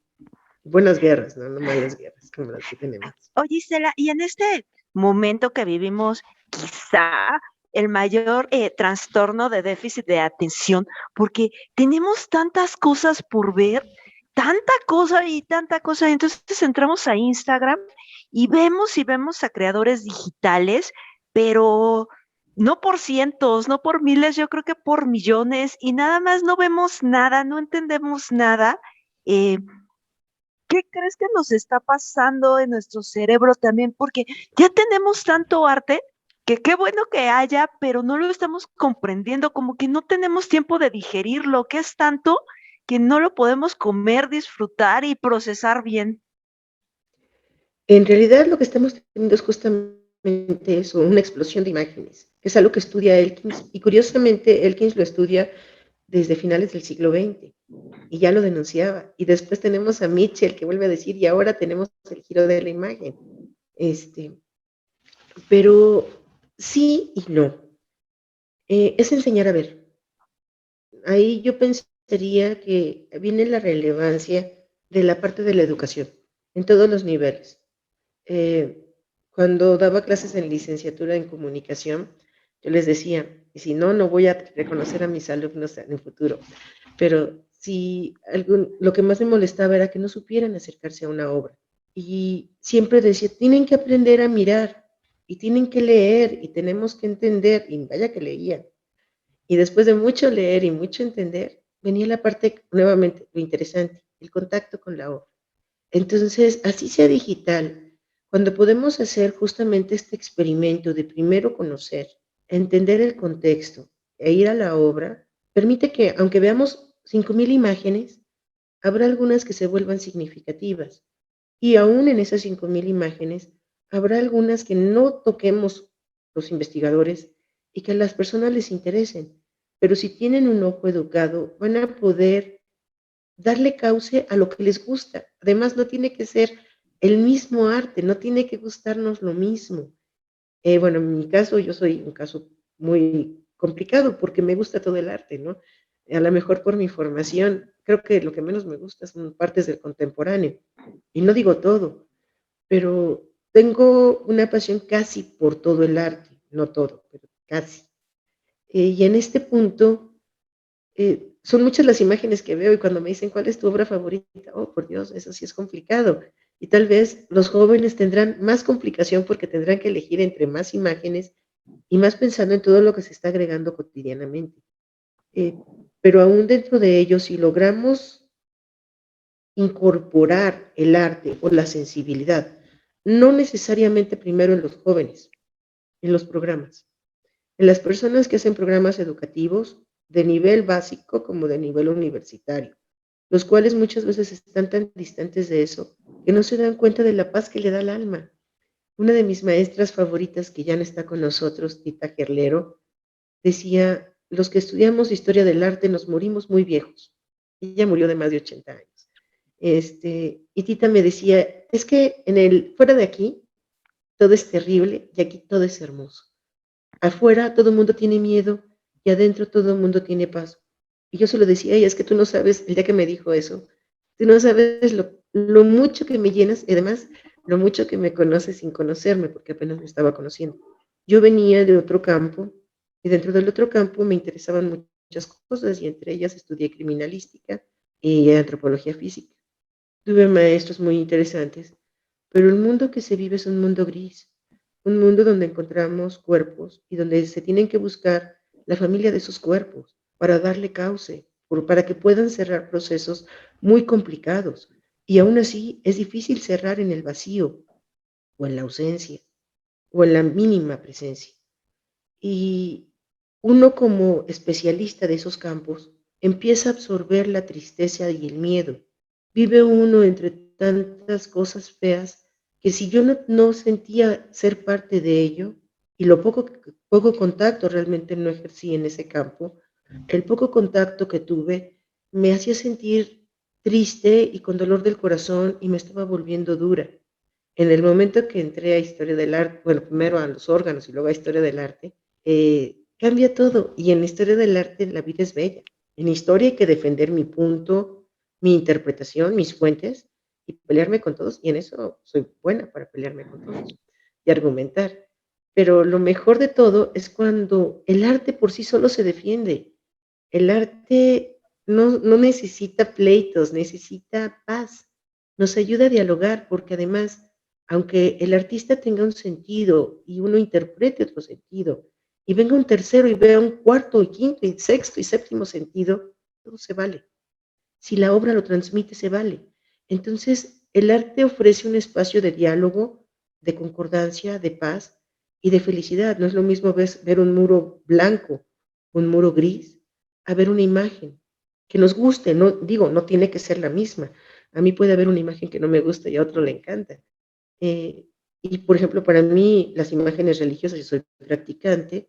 Buenas guerras, no malas guerras como las que tenemos. Oye, Isela, y en este momento que vivimos, quizá el mayor trastorno de déficit de atención, porque tenemos tantas cosas por ver, tanta cosa y tanta cosa. Entonces entramos a Instagram y vemos a creadores digitales, pero no por cientos, no por miles, yo creo que por millones, y nada más no vemos nada, no entendemos nada. Eh, ¿Qué crees que nos está pasando en nuestro cerebro también? Porque ya tenemos tanto arte que qué bueno que haya, pero no lo estamos comprendiendo, como que no tenemos tiempo de digerirlo, que es tanto que no lo podemos comer, disfrutar y procesar bien. En realidad lo que estamos teniendo es justamente eso, una explosión de imágenes, que es algo que estudia Elkins, y curiosamente Elkins lo estudia desde finales del siglo XX, y ya lo denunciaba. Y después tenemos a Mitchell que vuelve a decir, y ahora tenemos el giro de la imagen. Pero sí y no. Es enseñar a ver. Ahí yo pensaría que viene la relevancia de la parte de la educación, en todos los niveles. Eh, Cuando daba clases en licenciatura en comunicación, yo les decía, y si no, no voy a reconocer a mis alumnos en el futuro, pero si lo que más me molestaba era que no supieran acercarse a una obra. Y siempre decía, tienen que aprender a mirar y tienen que leer y tenemos que entender, y vaya que leían. Y después de mucho leer y mucho entender, venía la parte, nuevamente, lo interesante, el contacto con la obra. Entonces, así sea digital, cuando podemos hacer justamente este experimento de primero conocer, entender el contexto e ir a la obra, permite que, aunque veamos 5,000 imágenes, habrá algunas que se vuelvan significativas. Y aún en esas 5,000 imágenes, habrá algunas que no toquemos los investigadores y que a las personas les interesen. Pero si tienen un ojo educado, van a poder darle cauce a lo que les gusta. Además, no tiene que ser el mismo arte, no tiene que gustarnos lo mismo. Bueno, en mi caso, yo soy un caso muy complicado porque me gusta todo el arte, ¿no? A lo mejor por mi formación, creo que lo que menos me gusta son partes del contemporáneo. Y no digo todo, pero tengo una pasión casi por todo el arte, no todo, pero casi. Y en este punto, son muchas las imágenes que veo y cuando me dicen cuál es tu obra favorita, oh, por Dios, eso sí es complicado. Y tal vez los jóvenes tendrán más complicación porque tendrán que elegir entre más imágenes y más pensando en todo lo que se está agregando cotidianamente. Eh, pero aún dentro de ellos, si logramos incorporar el arte o la sensibilidad, no necesariamente primero en los jóvenes, en los programas, en las personas que hacen programas educativos de nivel básico como de nivel universitario, los cuales muchas veces están tan distantes de eso que no se dan cuenta de la paz que le da al alma. Una de mis maestras favoritas, que ya no está con nosotros, Tita Gerlero, decía, los que estudiamos historia del arte nos morimos muy viejos. Ella murió de más de 80 años. Y Tita me decía, es que fuera de aquí todo es terrible y aquí todo es hermoso. Afuera todo el mundo tiene miedo y adentro todo el mundo tiene paz. Y yo se lo decía a ella, es que tú no sabes, el día que me dijo eso, tú no sabes lo mucho que me llenas y además lo mucho que me conoces sin conocerme, porque apenas me estaba conociendo. Yo venía de otro campo y dentro del otro campo me interesaban muchas cosas y entre ellas estudié criminalística y antropología física. Tuve maestros muy interesantes, pero el mundo que se vive es un mundo gris, un mundo donde encontramos cuerpos y donde se tienen que buscar la familia de esos cuerpos para darle cauce, para que puedan cerrar procesos muy complicados. Y aún así es difícil cerrar en el vacío o en la ausencia o en la mínima presencia. Y uno como especialista de esos campos empieza a absorber la tristeza y el miedo. Vive uno entre tantas cosas feas que si yo no sentía ser parte de ello y lo poco contacto realmente no ejercí en ese campo, el poco contacto que tuve me hacía sentir triste y con dolor del corazón y me estaba volviendo dura. En el momento que entré a historia del arte, bueno, primero a los órganos y luego a historia del arte, cambia todo. Y en la historia del arte la vida es bella. En historia hay que defender mi punto, mi interpretación, mis fuentes y pelearme con todos. Y en eso soy buena para pelearme con todos y argumentar. Pero lo mejor de todo es cuando el arte por sí solo se defiende. El arte no necesita pleitos, necesita paz. Nos ayuda a dialogar porque además, aunque el artista tenga un sentido y uno interprete otro sentido, y venga un tercero y vea un cuarto y quinto y sexto y séptimo sentido, todo se vale. Si la obra lo transmite, se vale. Entonces, el arte ofrece un espacio de diálogo, de concordancia, de paz y de felicidad. No es lo mismo ver un muro blanco, un muro gris, a ver una imagen que nos guste. No digo, no tiene que ser la misma. A mí puede haber una imagen que no me gusta y a otro le encanta. Y, por ejemplo, para mí, las imágenes religiosas, yo soy practicante,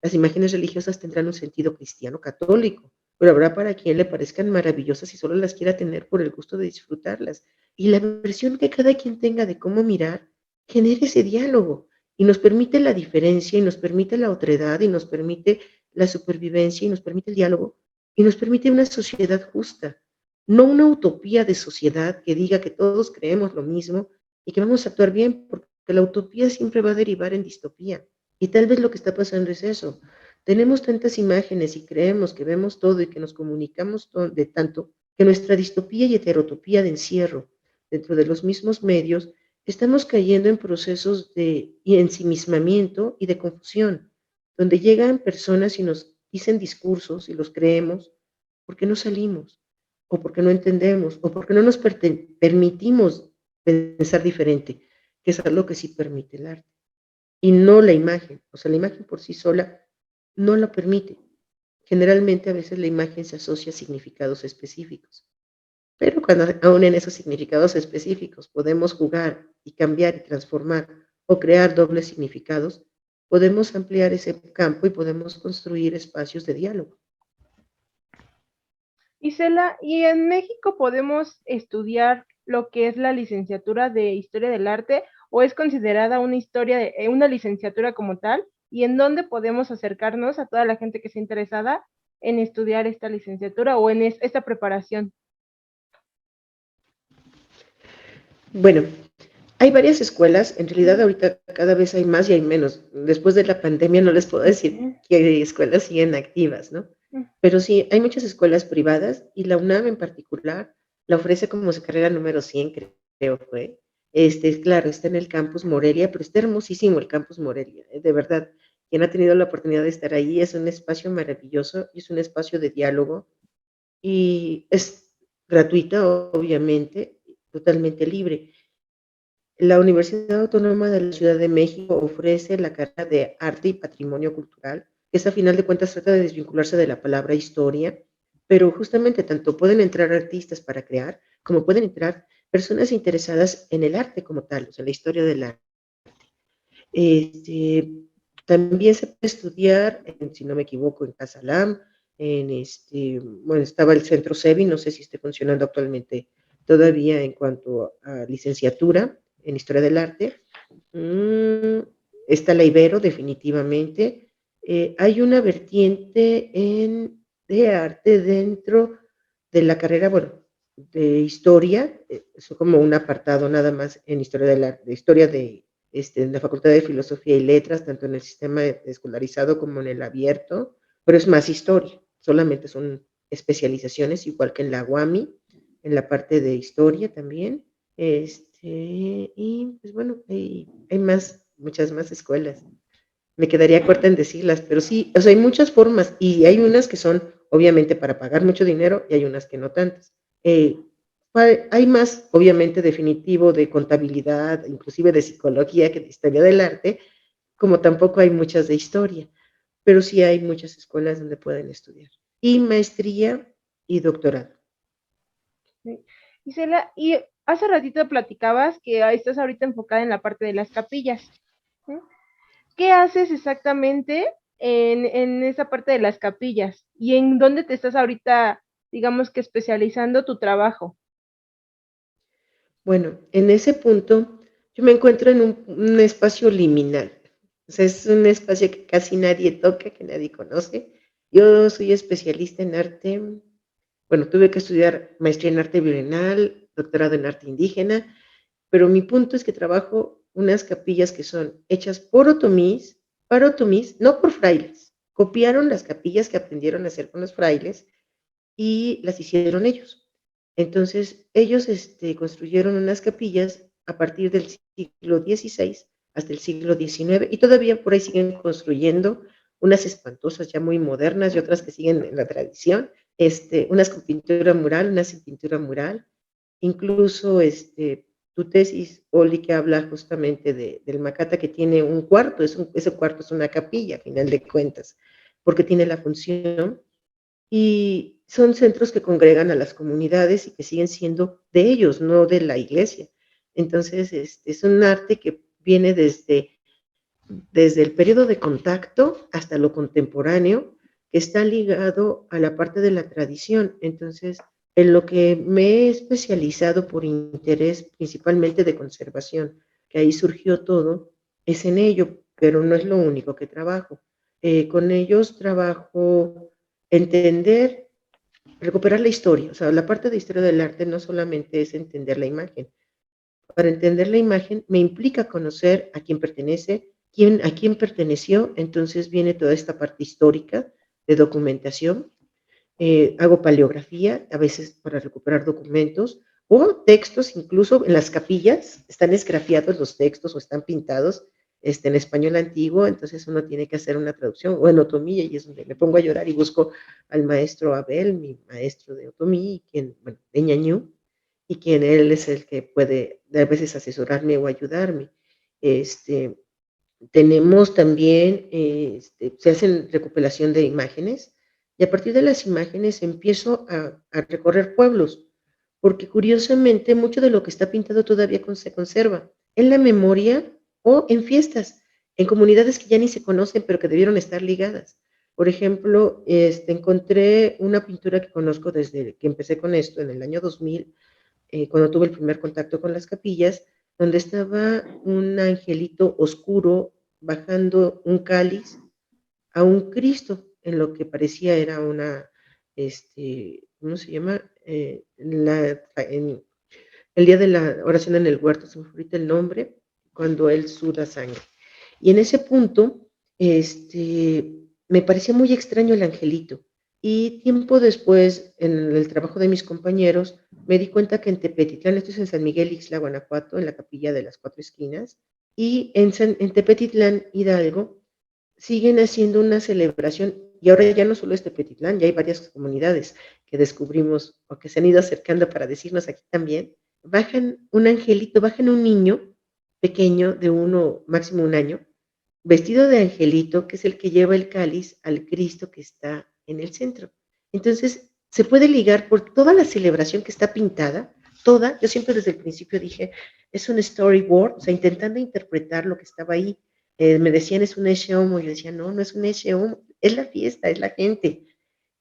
las imágenes religiosas tendrán un sentido cristiano católico, pero habrá para quien le parezcan maravillosas y solo las quiera tener por el gusto de disfrutarlas. Y la versión que cada quien tenga de cómo mirar genera ese diálogo y nos permite la diferencia y nos permite la otredad y nos permite la supervivencia y nos permite el diálogo y nos permite una sociedad justa, no una utopía de sociedad que diga que todos creemos lo mismo y que vamos a actuar bien, porque la utopía siempre va a derivar en distopía. Y tal vez lo que está pasando es eso. Tenemos tantas imágenes y creemos que vemos todo y que nos comunicamos de tanto que nuestra distopía y heterotopía de encierro dentro de los mismos medios, estamos cayendo en procesos de ensimismamiento y de confusión, donde llegan personas y nos dicen discursos y los creemos porque no salimos, o porque no entendemos, o porque no nos permitimos pensar diferente, que es algo que sí permite el arte y no la imagen. O sea, la imagen por sí sola no lo permite. Generalmente a veces la imagen se asocia a significados específicos, pero cuando aún en esos significados específicos podemos jugar y cambiar y transformar o crear dobles significados, podemos ampliar ese campo y podemos construir espacios de diálogo. Isela, ¿y en México podemos estudiar lo que es la licenciatura de Historia del Arte o es considerada una licenciatura como tal? ¿Y en dónde podemos acercarnos a toda la gente que esté interesada en estudiar esta licenciatura o en esta preparación? Bueno, hay varias escuelas, en realidad ahorita cada vez hay más y hay menos. Después de la pandemia no les puedo decir qué escuelas siguen activas, ¿no? Pero sí, hay muchas escuelas privadas y la UNAM en particular la ofrece como su carrera número 100, creo fue. Claro, está en el campus Morelia, pero está hermosísimo el campus Morelia, de verdad. Quien ha tenido la oportunidad de estar ahí es un espacio maravilloso y es un espacio de diálogo y es gratuita, obviamente, totalmente libre. La Universidad Autónoma de la Ciudad de México ofrece la carrera de Arte y Patrimonio Cultural, que es, a final de cuentas, trata de desvincularse de la palabra historia, pero justamente tanto pueden entrar artistas para crear, como pueden entrar personas interesadas en el arte como tal, o sea, la historia del arte. Este, también se puede estudiar, si no me equivoco, en Casalam, bueno, estaba el Centro SEBI, no sé si esté funcionando actualmente todavía en cuanto a licenciatura en Historia del Arte. Está la Ibero, definitivamente. Hay una vertiente de arte dentro de la carrera, bueno, de historia, eso como un apartado nada más en historia del arte, de historia en la Facultad de Filosofía y Letras, tanto en el sistema escolarizado como en el abierto, pero es más historia, solamente son especializaciones, igual que en la UAMI, en la parte de historia también. Y pues bueno, hay muchas más escuelas. Me quedaría corta en decirlas, pero sí, o sea, hay muchas formas y hay unas que son obviamente para pagar mucho dinero y hay unas que no tantas. Eh, Hay más, obviamente, definitivo de contabilidad, inclusive de psicología, que de historia del arte, como tampoco hay muchas de historia, pero sí hay muchas escuelas donde pueden estudiar. Y maestría y doctorado. Sí. Isela, y hace ratito platicabas que estás ahorita enfocada en la parte de las capillas. ¿Sí? ¿Qué haces exactamente en esa parte de las capillas? ¿Y en dónde te estás ahorita, digamos que especializando tu trabajo? Bueno, en ese punto yo me encuentro en un espacio liminal. O sea, es un espacio que casi nadie toca, que nadie conoce. Yo soy especialista en arte. Bueno, tuve que estudiar maestría en arte virreinal, doctorado en arte indígena, pero mi punto es que trabajo unas capillas que son hechas por otomís, para otomís, no por frailes. Copiaron las capillas que aprendieron a hacer con los frailes y las hicieron ellos. Entonces, ellos construyeron unas capillas a partir del siglo XVI hasta el siglo XIX y todavía por ahí siguen construyendo unas espantosas ya muy modernas y otras que siguen en la tradición, unas con pintura mural, unas sin pintura mural, incluso tu tesis, Oli, que habla justamente del Macata, que tiene un cuarto, ese cuarto es una capilla, a final de cuentas, porque tiene la función y son centros que congregan a las comunidades y que siguen siendo de ellos, no de la iglesia. Entonces, es un arte que viene desde el periodo de contacto hasta lo contemporáneo, que está ligado a la parte de la tradición. Entonces, en lo que me he especializado por interés principalmente de conservación, que ahí surgió todo, es en ello, pero no es lo único que trabajo. Con ellos trabajo entender, recuperar la historia. O sea, la parte de historia del arte no solamente es entender la imagen. Para entender la imagen me implica conocer a quién pertenece, a quién perteneció, entonces viene toda esta parte histórica de documentación. Hago paleografía, a veces para recuperar documentos, o textos, incluso en las capillas, están esgrafiados los textos o están pintados en español antiguo, entonces uno tiene que hacer una traducción, o en otomí, y es donde me pongo a llorar y busco al maestro Abel, mi maestro de otomí, bueno, de ñañú, y quien él es el que puede a veces asesorarme o ayudarme. Este, Tenemos también, se hacen recopilación de imágenes y a partir de las imágenes empiezo a recorrer pueblos, porque curiosamente mucho de lo que está pintado todavía se conserva en la memoria o en fiestas, en comunidades que ya ni se conocen, pero que debieron estar ligadas. Por ejemplo, encontré una pintura que conozco desde que empecé con esto en el año 2000, cuando tuve el primer contacto con las capillas, donde estaba un angelito oscuro bajando un cáliz a un Cristo, en lo que parecía era ¿cómo se llama? En el día de la oración en el huerto, se me fue ahorita el nombre, cuando él suda sangre. Y en ese punto, me parecía muy extraño el angelito. Y tiempo después, en el trabajo de mis compañeros, me di cuenta que en Tepetitlán, esto es en San Miguel Ixtla, Guanajuato, en la capilla de las Cuatro Esquinas, y en Tepetitlán, Hidalgo, siguen haciendo una celebración y ahora ya no solo es Tepetitlán, ya hay varias comunidades que descubrimos o que se han ido acercando para decirnos aquí también, bajan un angelito, bajan un niño pequeño de 1, máximo 1 año, vestido de angelito, que es el que lleva el cáliz al Cristo que está en el centro. Entonces, se puede ligar por toda la celebración que está pintada, toda, yo siempre desde el principio dije, es un storyboard, o sea, intentando interpretar lo que estaba ahí. Me decían, es un Eshe Homo, yo decía, no, no es un Eshe Homo, es la fiesta, es la gente.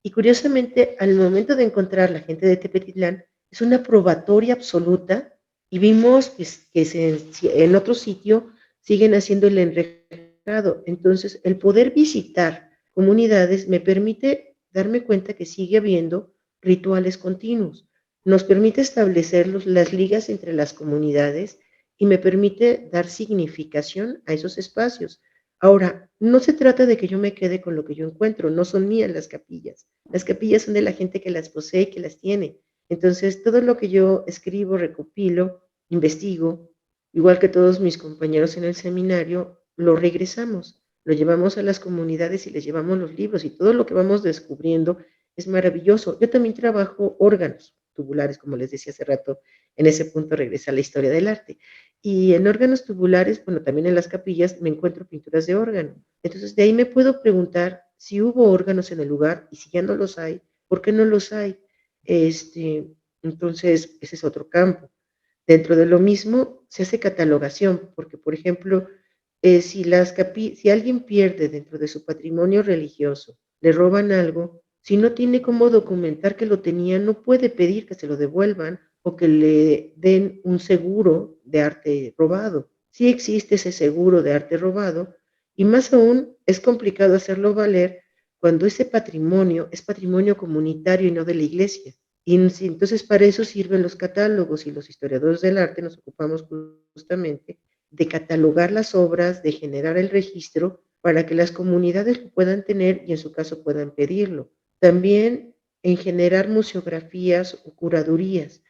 Y curiosamente, al momento de encontrar la gente de Tepetitlán, es una probatoria absoluta, y vimos en otro sitio siguen haciendo el enrejado. Entonces, el poder visitar comunidades me permite darme cuenta que sigue habiendo rituales continuos. Nos permite establecer las ligas entre las comunidades y me permite dar significación a esos espacios. Ahora, no se trata de que yo me quede con lo que yo encuentro, no son mías las capillas. Las capillas son de la gente que las posee y que las tiene. Entonces, todo lo que yo escribo, recopilo, investigo, igual que todos mis compañeros en el seminario, lo regresamos, lo llevamos a las comunidades y les llevamos los libros y todo lo que vamos descubriendo es maravilloso. Yo también trabajo órganos tubulares, como les decía hace rato, en ese punto regresa la historia del arte. Y en órganos tubulares, bueno, también en las capillas me encuentro pinturas de órgano. Entonces, de ahí me puedo preguntar si hubo órganos en el lugar y si ya no los hay, ¿por qué no los hay? Entonces, ese es otro campo. Dentro de lo mismo se hace catalogación, porque, por ejemplo, si alguien pierde dentro de su patrimonio religioso, le roban algo, si no tiene cómo documentar que lo tenía, no puede pedir que se lo devuelvan o que le den un seguro de arte robado. Sí existe ese seguro de arte robado y más aún es complicado hacerlo valer cuando ese patrimonio es patrimonio comunitario y no de la iglesia. Y entonces para eso sirven los catálogos y los historiadores del arte nos ocupamos justamente de catalogar las obras, de generar el registro para que las comunidades lo puedan tener y en su caso puedan pedirlo. También en generar museografías o curadurías.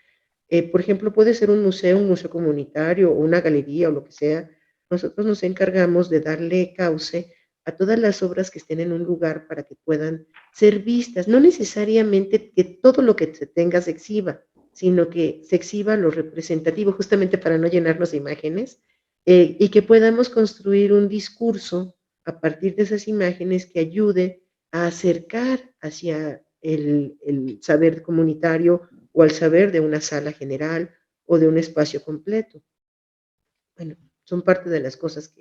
Por ejemplo, puede ser un museo comunitario o una galería o lo que sea. Nosotros nos encargamos de darle cauce a todas las obras que estén en un lugar para que puedan ser vistas. No necesariamente que todo lo que se tenga se exhiba, sino que se exhiba lo representativo, justamente para no llenarnos de imágenes, y que podamos construir un discurso a partir de esas imágenes que ayude a acercar hacia el saber comunitario o al saber de una sala general o de un espacio completo. Bueno, son parte de las cosas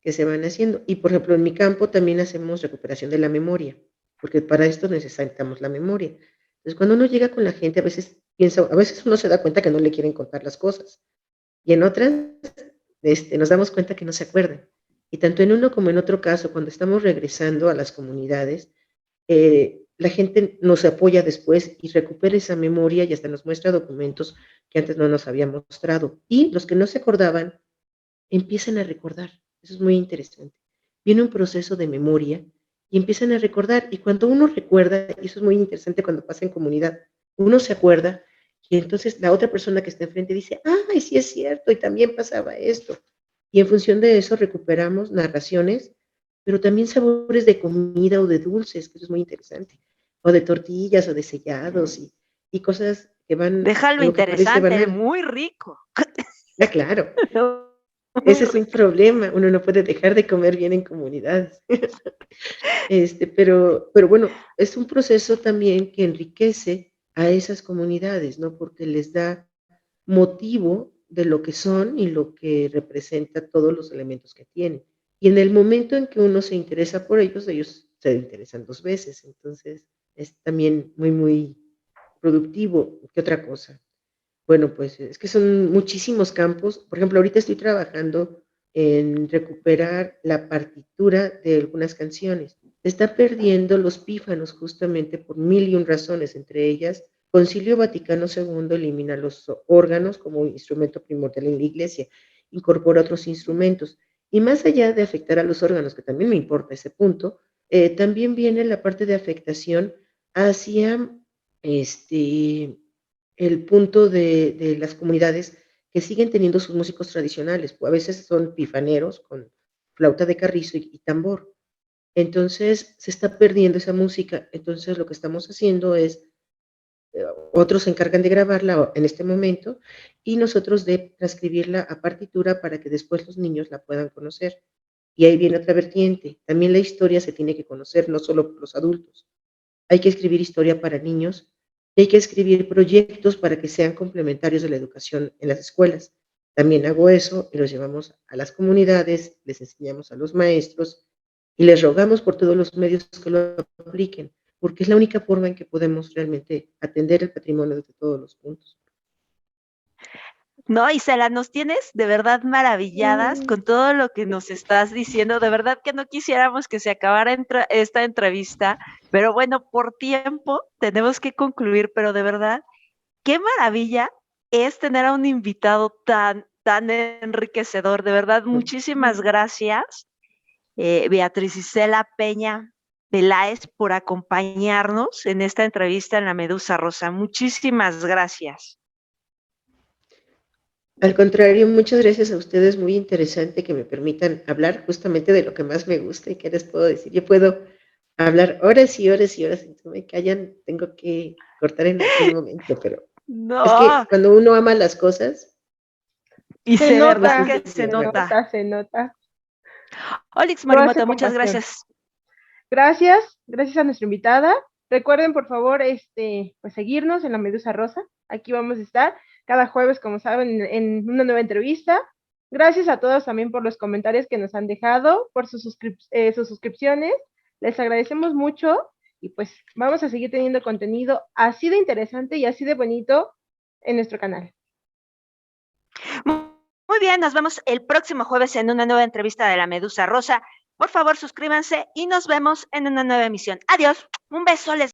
que se van haciendo. Y por ejemplo, en mi campo también hacemos recuperación de la memoria, porque para esto necesitamos la memoria. Entonces, cuando uno llega con la gente, a veces uno se da cuenta que no le quieren contar las cosas, y en otras nos damos cuenta que no se acuerdan. Y tanto en uno como en otro caso, cuando estamos regresando a las comunidades, la gente nos apoya después y recupera esa memoria y hasta nos muestra documentos que antes no nos había mostrado. Y los que no se acordaban empiezan a recordar. Eso es muy interesante. Viene un proceso de memoria y empiezan a recordar. Y cuando uno recuerda, y eso es muy interesante cuando pasa en comunidad, uno se acuerda y entonces la otra persona que está enfrente dice, ¡ay, sí es cierto! Y también pasaba esto. Y en función de eso recuperamos narraciones, pero también sabores de comida o de dulces, que eso es muy interesante. O de tortillas o de sellados y cosas que van, Déjalo algo que parece interesante, banal. muy rico. Ah, claro. Muy Ese es un rico. problema, uno no puede dejar de comer bien en comunidades. Pero bueno, es un proceso también que enriquece a esas comunidades, ¿no? Porque les da motivo de lo que son y lo que representa todos los elementos que tienen. Y en el momento en que uno se interesa por ellos se interesan 2 veces. Entonces, es también muy, muy productivo. ¿Qué otra cosa? Bueno, pues es que son muchísimos campos. Por ejemplo, ahorita estoy trabajando en recuperar la partitura de algunas canciones. Se está perdiendo los pífanos justamente por mil y un razones, entre ellas, Concilio Vaticano II elimina los órganos como instrumento primordial en la iglesia, incorpora otros instrumentos. Y más allá de afectar a los órganos, que también me importa ese punto, también viene la parte de afectación hacia este, el punto de las comunidades que siguen teniendo sus músicos tradicionales, a veces son pifaneros con flauta de carrizo y tambor, Entonces se está perdiendo esa música. Entonces lo que estamos haciendo es, otros se encargan de grabarla en este momento y nosotros de transcribirla a partitura para que después los niños la puedan conocer. Y ahí viene otra vertiente. También la historia se tiene que conocer, no solo por los adultos. Hay que escribir historia para niños y hay que escribir proyectos para que sean complementarios de la educación en las escuelas. También hago eso y los llevamos a las comunidades, les enseñamos a los maestros y les rogamos por todos los medios que lo apliquen, porque es la única forma en que podemos realmente atender el patrimonio desde todos los puntos. No, Isela, nos tienes de verdad maravilladas con todo lo que nos estás diciendo. De verdad que no quisiéramos que se acabara esta entrevista, pero bueno, por tiempo tenemos que concluir, pero de verdad, qué maravilla es tener a un invitado tan enriquecedor. De verdad, muchísimas gracias, Beatriz Isela Peña Peláez, por acompañarnos en esta entrevista en La Medusa Rosa. Muchísimas gracias. Al contrario, muchas gracias a ustedes, muy interesante que me permitan hablar justamente de lo que más me gusta y qué les puedo decir. Yo puedo hablar horas y horas y horas, y si me callan, tengo que cortar en algún momento, pero No. es que cuando uno ama las cosas, y se nota, nota, que se nota. se nota. Olix Lo hace Morimoto, con muchas pasión. gracias. Gracias a nuestra invitada. Recuerden, por favor, pues seguirnos en La Medusa Rosa. Aquí vamos a estar cada jueves, como saben, en una nueva entrevista. Gracias a todos también por los comentarios que nos han dejado, por sus suscripciones. Les agradecemos mucho y pues vamos a seguir teniendo contenido así de interesante y así de bonito en nuestro canal. Muy bien, nos vemos el próximo jueves en una nueva entrevista de La Medusa Rosa. Por favor, suscríbanse y nos vemos en una nueva emisión. Adiós, un beso, les